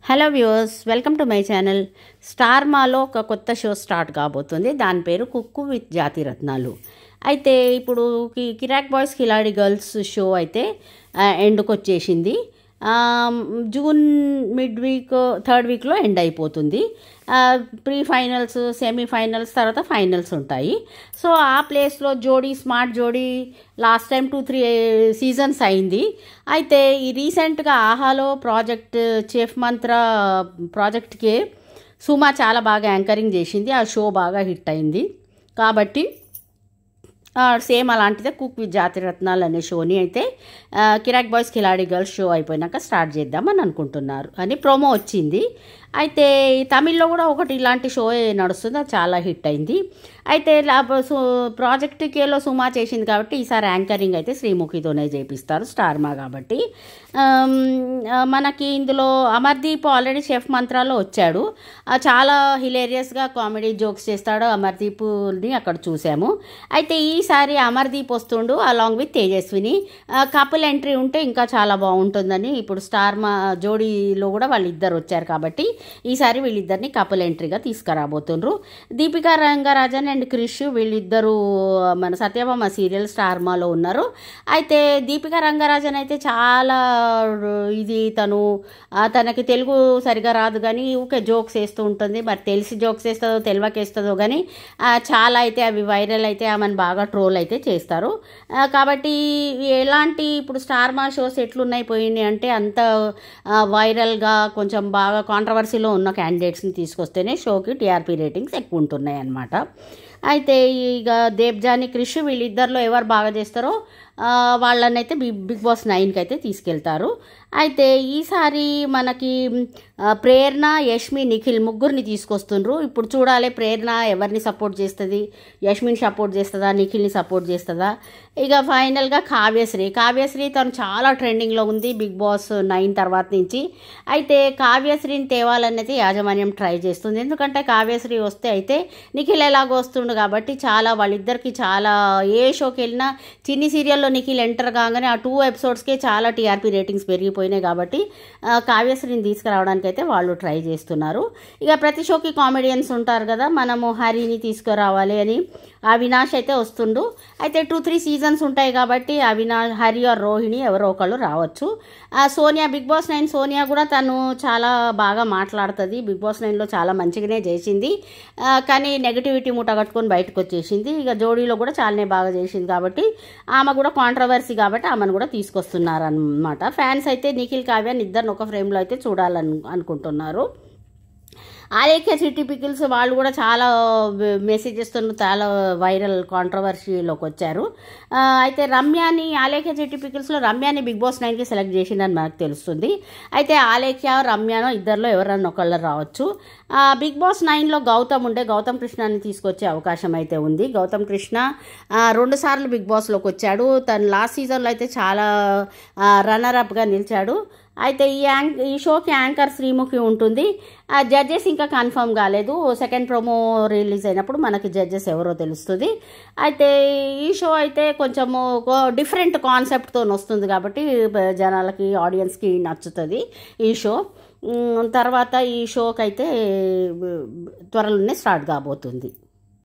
Hello viewers, welcome to my channel. Star మాలో ఒక కొత్త షో స్టార్ట్ కాబోతుంది. దాని పేరు కుక్కు విత్ జాతిరత్నాలు. అయితే ఇప్పుడు కిరాక్ బాయ్స్ కిలాడి గర్ల్స్ షో అయితే ఎండ్కి వచ్చేసింది. జూన్ మిడ్ వీక్ థర్డ్ వీక్లో ఎండ్ అయిపోతుంది. ప్రీ ఫైనల్స్, సెమీఫైనల్స్, తర్వాత ఫైనల్స్ ఉంటాయి. సో ఆ ప్లేస్లో జోడీ, స్మార్ట్ జోడీ లాస్ట్ టైం 2-3 సీజన్స్ అయింది. అయితే ఈ రీసెంట్గా ఆహాలో ప్రాజెక్ట్ చెఫ్ మంత్ర ప్రాజెక్ట్కి సుమా చాలా బాగా యాంకరింగ్ చేసింది. ఆ షో బాగా హిట్ అయింది. కాబట్టి సేమ్ అలాంటిదే కుక్ విత్ జాతిరత్నాలు అనే షోని అయితే కిరాక్ బాయ్స్ కిలాడి గర్ల్స్ షో అయిపోయినాక స్టార్ట్ చేద్దామని అనుకుంటున్నారు అని ప్రోమో వచ్చింది. అయితే తమిళ్లో కూడా ఒకటి ఇలాంటి షో నడుస్తుంది, అది చాలా హిట్ అయింది. అయితే ప్రాజెక్ట్ కేలో సుమా చేసింది కాబట్టి ఈసారి యాంకరింగ్ అయితే శ్రీముఖితోనే చేపిస్తారు, స్టార్మా కాబట్టి. మనకి ఇందులో అమర్దీప్ ఆల్రెడీ చెఫ్ మంత్రాలో వచ్చాడు. చాలా హిలేరియస్గా కామెడీ జోక్స్ చేస్తాడు. అమర్దీప్ని అక్కడ చూసాము. అయితే ఈసారి అమర్దీప్ వస్తుండు along with Tejaswini. Couple entry ఉంటే ఇంకా చాలా బాగుంటుందని ఇప్పుడు స్టార్మా జోడీలో కూడా వాళ్ళిద్దరు వచ్చారు కాబట్టి ఈసారి వీళ్ళిద్దరిని కపుల్ ఎంట్రీగా తీసుకురాబోతుండ్రు. దీపికా రంగరాజన్ అండ్ క్రిష్ వీళ్ళిద్దరూ మన సత్యభామ సీరియల్ స్టార్మాలో ఉన్నారు. అయితే దీపికా రంగరాజన్ అయితే చాలా తనకి తెలుగు సరిగా రాదు కానీ ఊకే జోక్స్ వేస్తూ ఉంటుంది. మరి తెలిసి జోక్స్ వేస్తుందో తెలియకేస్తుందో కానీ చాలా అయితే అవి వైరల్ అయితే ఆమెను బాగా ట్రోల్ అయితే చేస్తారు. కాబట్టి ఎలాంటి ఇప్పుడు స్టార్మా షోస్ ఎట్లున్నాయి పోయినాయి అంటే అంత వైరల్గా కొంచెం బాగా కాంట్రవర్సీలో ఉన్న క్యాండిడేట్స్ని తీసుకొస్తేనే షోకి టీఆర్పీ రేటింగ్స్ ఎక్కువ ఉంటున్నాయి అన్నమాట. అయితే ఇక దేబ్జాని, క్రిష్ వీళ్ళిద్దరిలో ఎవరు బాగా చేస్తారో వాళ్ళనైతే బిగ్ బాస్ 9కి అయితే తీసుకెళ్తారు. అయితే ఈసారి మనకి ప్రేరణ, యష్మి, నిఖిల్ ముగ్గురిని తీసుకొస్తుండ్రు. ఇప్పుడు చూడాలి ప్రేరణ ఎవరిని సపోర్ట్ చేస్తుంది, యష్మిని సపోర్ట్ చేస్తుందా, నిఖిల్ని సపోర్ట్ చేస్తుందా. ఇక ఫైనల్గా కావ్యశ్రీ తను చాలా ట్రెండింగ్లో ఉంది బిగ్ బాస్ 9 తర్వాత నుంచి. అయితే కావ్యశ్రీని తేవాలనేది యాజమాన్యం ట్రై చేస్తుంది. ఎందుకంటే కావ్యశ్రీ వస్తే అయితే నిఖిల్ ఎలాగో వస్తుండు కాబట్టి వాళ్ళిద్దరికి చాలా ఏ షోకి వెళ్ళినా చిన్ని సీరియల్లో నిఖిల్ ఎంటర్ కాగానే ఆ 2 ఎపిసోడ్స్కే చాలా టీఆర్పీ రేటింగ్స్ పెరిగిపోయినాయి కాబట్టి కావ్యశ్రీని తీసుకురావడానికి అయితే వాళ్ళు ట్రై చేస్తున్నారు. ఇక ప్రతి షోకి కామెడియన్స్ ఉంటారు కదా, మనము హరిని తీసుకురావాలి అని అవినాష్ అయితే వస్తుండు. అయితే 2-3 సీజన్స్ ఉంటాయి కాబట్టి హరి ఆర్ రోహిణి ఎవరో ఒకళ్ళు రావచ్చు. సోనియా, బిగ్ బాస్ 9 సోనియా కూడా తను చాలా బాగా మాట్లాడుతుంది. బిగ్ బాస్ 9లో చాలా మంచిగానే చేసింది కానీ నెగిటివిటీ మూట కట్టుకొని బయటకు వచ్చేసింది. ఇక జోడీలో కూడా చాలానే బాగా చేసింది కాబట్టి ఆమె కూడా కాంట్రవర్సీ కాబట్టి ఆమెను కూడా తీసుకొస్తున్నారన్నమాట. ఫ్యాన్స్ అయితే నిఖిల్, కావ్యాన్ని ఇద్దరిని ఒక ఫ్రేమ్లో అయితే అనుకుంటున్నారు. ఆలేఖ్య చిట్టి పికిల్స్ వాళ్ళు కూడా చాలా మెసేజెస్తో చాలా వైరల్ కాంట్రవర్సీలోకి వచ్చారు. అయితే ఆలేఖ్య చిట్టి పికిల్స్లో రమ్యాని బిగ్ బాస్ 9కి సెలెక్ట్ చేసిందని మనకు తెలుస్తుంది. అయితే ఆలేఖ్య, రమ్యానో ఇద్దరిలో ఎవరన్నా ఒకళ్ళు రావచ్చు. బిగ్ బాస్ 9లో గౌతమ్ కృష్ణని తీసుకొచ్చే అవకాశం అయితే ఉంది. గౌతమ్ కృష్ణ 2 సార్లు బిగ్ బాస్లోకి వచ్చాడు. తను లాస్ట్ సీజన్లో అయితే చాలా రన్నర్అప్గా నిలిచాడు. అయితే ఈ షోకి యాంకర్ శ్రీముఖి ఉంటుంది. జడ్జెస్ ఇంకా కన్ఫర్మ్ కాలేదు. సెకండ్ ప్రోమో రిలీజ్ అయినప్పుడు మనకి జడ్జెస్ ఎవరో తెలుస్తుంది. అయితే ఈ షో అయితే కొంచెము డిఫరెంట్ కాన్సెప్ట్తో వస్తుంది కాబట్టి జనాలకి, ఆడియన్స్కి నచ్చుతుంది ఈ షో. తర్వాత ఈ షోకి అయితే త్వరలోనే స్టార్ట్ కాబోతుంది.